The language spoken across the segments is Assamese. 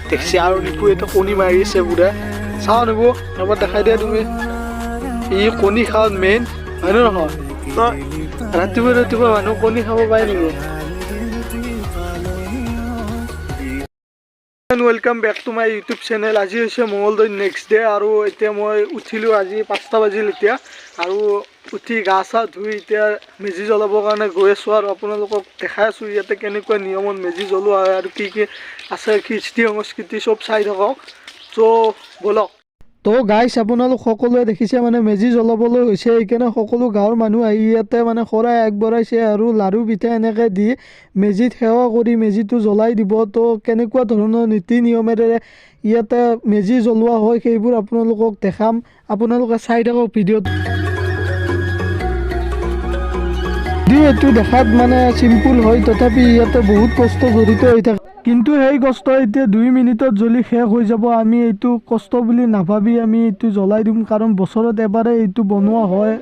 দেখছি আৰু নিপু এটা কণী মাৰি আছে পুৰা চাওঁ নিপু এবাৰ দেখাই দিয়া তুমি ই কণী খাওঁ মেইন হয় নে নহয় ৰাতিপুৱা ৰাতিপুৱা মানুহ কণী খাব পাৰে নেকি welcome back to my YouTube channel আজি হৈছে মঙলদৈ নেক্সট ডে আৰু এতিয়া মই উঠিলোঁ আজি 5টা বাজিল এতিয়া আৰু উঠি গা চা ধুই এতিয়া মেজি জ্বলাবৰ কাৰণে গৈ আছোঁ আৰু আপোনালোকক দেখাই আছোঁ ইয়াতে কেনেকুৱা নিয়মত মেজি জ্বলোৱা হয় আৰু কি আছে কৃষ্টি সংস্কৃতি চব চাই থাকক চ' ব'লক তো গাইছ আপোনালোক সকলোৱে দেখিছে মানে মেজি জ্বলাবলৈ হৈছে সেইকাৰণে সকলো গাঁৱৰ মানুহ আহি ইয়াতে মানে শৰাই আগবঢ়াইছে আৰু লাড়ু পিঠা এনেকৈ দি মেজিত সেৱা কৰি মেজিটো জ্বলাই দিব তো কেনেকুৱা ধৰণৰ নীতি নিয়মেৰে ইয়াতে মেজি জ্বলোৱা হয় সেইবোৰ আপোনালোকক দেখাম আপোনালোকে চাই থাকক ভিডিঅ'টো এইটো দেখাত মানে চিম্পুল হয় তথাপি ইয়াতে বহুত কষ্ট জড়িত হৈ থাকে কিন্তু সেই কষ্ট এতিয়া 2 মিনিটত জ্বলি শেষ হৈ যাব আমি এইটো কষ্ট বুলি নাভাবি আমি এইটো জ্বলাই দিম কাৰণ বছৰত এবাৰে এইটো বনোৱা হয়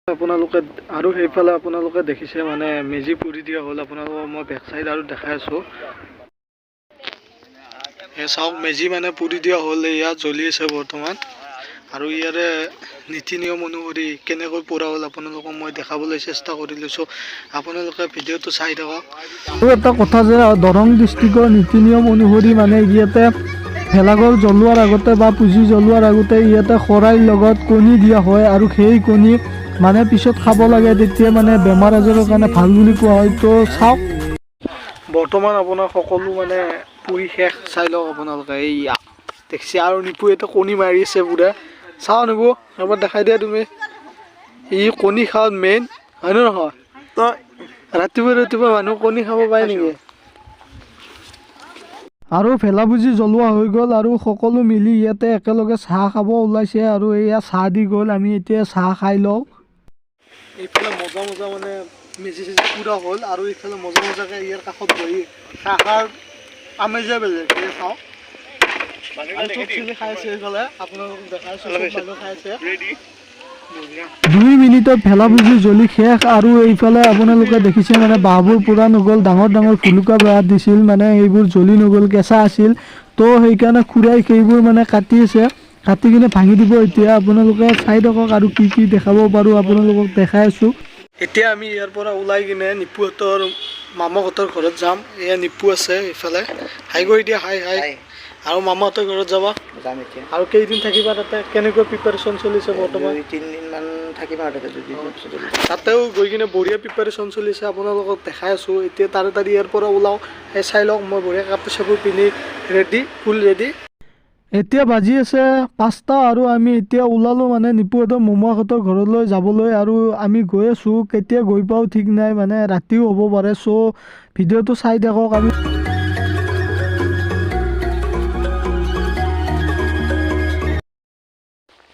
আপোনালোকে আৰু সেইফালে আপোনালোকে দেখিছে মানে মেজি পুৰি দিয়া হ'ল আপোনালোকক মই বেক চাইড আৰু দেখাই আছোঁ এই চাওক মেজি মানে পুৰি দিয়া হ'ল ইয়াত জ্বলি আছে বৰ্তমান আৰু ইয়াৰে নীতি নিয়ম অনুসৰি কেনেকৈ পুৰা হ'ল আপোনালোকক মই দেখাবলৈ চেষ্টা কৰি লৈছোঁ আপোনালোকে ভিডিঅ'টো চাই থাকক আৰু এটা কথা যে দৰং ডিষ্ট্ৰিক্টৰ নীতি নিয়ম অনুসৰি মানে ইয়াতে ভেলাঘৰ জ্বলোৱাৰ আগতে বা পুঁজি জ্বলোৱাৰ আগতে ইয়াতে শৰাইৰ লগত কণী দিয়া হয় আৰু সেই কণী মানে পিছত খাব লাগে তেতিয়া মানে বেমাৰ আজাৰৰ কাৰণে ভাল বুলি কোৱা হয় তো চাওক বৰ্তমান আপোনাৰ সকলো মানে পুৰি শেষ চাই লওক আপোনালোকে এইয়া দেখছি আৰু নিপু এটা কণী মাৰি আছে পুৰা চাওঁ নিপু এবাৰ দেখাই দিয়া তুমি ই কণী খাওঁ মেইন হয় নে নহয় তো ৰাতিপুৱা ৰাতিপুৱা মানুহ কণী খাব পাৰে নেকি আৰু ভেলাপুজি জ্বলোৱা হৈ গ'ল আৰু সকলো মিলি ইয়াতে একেলগে চাহ খাব ওলাইছে আৰু এয়া চাহ দি গ'ল আমি এতিয়া চাহ খাই লওঁ এইফালে মজা মজা মানে মেজি চেজি পুৰা হ'ল আৰু এইফালে মজা মজাকৈ ইয়াৰ কাষত বহি চাহ খাৰ আমেজে বেলেগ চাওঁ খাইছে এইফালে আপোনালোকক দেখাইছোঁ মানুহ খাইছে 2 মিনিটত ভেলাপুজি জ্বলি শেষ আৰু এইফালে আপোনালোকে দেখিছে মানে বাঁহবোৰ পুৰা নগ'ল ডাঙৰ ডাঙৰ ভুলুকা বাঁহ দিছিল মানে এইবোৰ জ্বলি নগ'ল কেঁচা আছিল তো সেইকাৰণে খুৰাই সেইবোৰ মানে কাটি আছে কাটি কিনে ভাঙি দিব এতিয়া আপোনালোকে চাই থাকক আৰু কি দেখাব পাৰোঁ আপোনালোকক দেখাই আছোঁ এতিয়া আমি ইয়াৰ পৰা ওলাই কিনে নিপুহঁতৰ মামাহঁতৰ ঘৰত যাম এয়া নিপু আছে এইফালে হাই কৰি দিয়া হাই আৰু মামাহঁতৰ ঘৰত যাবা যাম এতিয়া আৰু কেইদিন থাকিবা তাতে কেনেকৈ প্ৰিপাৰেশ্যন চলিছে বৰ্তমান 3 দিনমান থাকিম আৰু তাতেও গৈ কিনে বঢ়িয়া প্ৰিপাৰেশ্যন চলিছে আপোনালোকক দেখাই আছোঁ এতিয়া তাড়াতাড়ি ইয়াৰ পৰা ওলাওঁ সেই চাই লওক মই বঢ়িয়া কাপোৰ চাপোৰ পিন্ধি ৰেডি ফুল ৰেডি এতিয়া বাজি আছে 5টা আৰু আমি এতিয়া ওলালোঁ মানে নিপুহঁতৰ মোমাহঁতৰ ঘৰলৈ যাবলৈ আৰু আমি গৈ আছোঁ কেতিয়া গৈ পাওঁ ঠিক নাই মানে ৰাতিও হ'ব পাৰে চ' ভিডিঅ'টো চাই থাকক আমি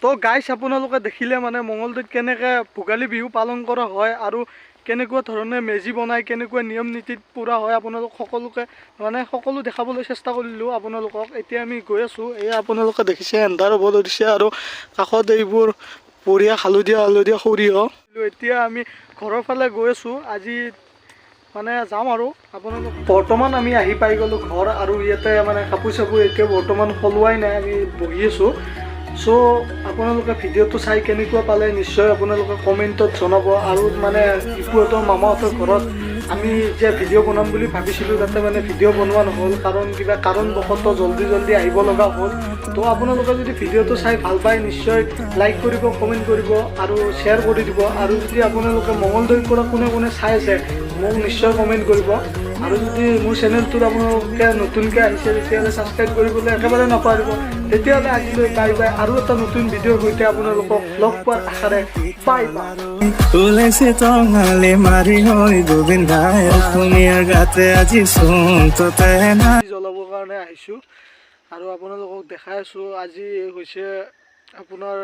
তো গাইছ আপোনালোকে দেখিলে মানে মঙলদৈত কেনেকৈ ভোগালী বিহু পালন কৰা হয় আৰু কেনেকুৱা ধৰণে মেজি বনাই কেনেকুৱা নিয়ম নীতিত পুৰা হয় আপোনালোক সকলোকে মানে সকলো দেখাবলৈ চেষ্টা কৰিলোঁ আপোনালোকক এতিয়া আমি গৈ আছোঁ এয়া আপোনালোকে দেখিছে এন্ধাৰ হ'ব ধৰিছে আৰু কাষত এইবোৰ বঢ়িয়া হালধীয়া সৰিয়হ এতিয়া আমি ঘৰৰ ফালে গৈ আছোঁ আজি মানে যাম আৰু আপোনালোক বৰ্তমান আমি আহি পাই গ'লোঁ ঘৰ আৰু ইয়াতে মানে কাপোৰ চাপোৰ এতিয়া বৰ্তমান সলোৱাই নাই আমি বহি আছোঁ চ' আপোনালোকে ভিডিঅ'টো চাই কেনেকুৱা পালে নিশ্চয় আপোনালোকে কমেণ্টত জনাব আৰু মানে নিপুহঁতৰ মামাহঁতৰ ঘৰত আমি যে ভিডিঅ' বনাম বুলি ভাবিছিলোঁ তাতে মানে ভিডিঅ' বনোৱা নহ'ল কাৰণ কিবা কাৰণবশতঃ জলদি আহিব লগা হ'ল তো আপোনালোকে যদি ভিডিঅ'টো চাই ভাল পায় নিশ্চয় লাইক কৰিব কমেণ্ট কৰিব আৰু শ্বেয়াৰ কৰি দিব আৰু যদি আপোনালোকে মঙলদৈৰ পৰা কোনে চাই আছে মোক নিশ্চয় কমেণ্ট কৰিব আৰু যদি মোৰ চেনেলটোত আপোনালোকে নতুনকৈ আহিছে তেতিয়াহ'লে ছাবস্ক্ৰাইব কৰিবলৈ একেবাৰে নাপাহৰিব। তেতিয়াহ'লে আজিলৈ বাই বাই, আৰু এটা নতুন ভিডিঅ'ৰ সৈতে আপোনালোকক লগ পোৱাৰ আশাৰে বাই বাই। ওলাইছে টঙালি মাৰি হৈ গোবিন্দাই অসমীয়াৰ গাতে আজি চোনতে নাই জ্বলাবৰ কাৰণে আহিছোঁ আৰু আপোনালোকক দেখাই আছোঁ। আজি হৈছে আপোনাৰ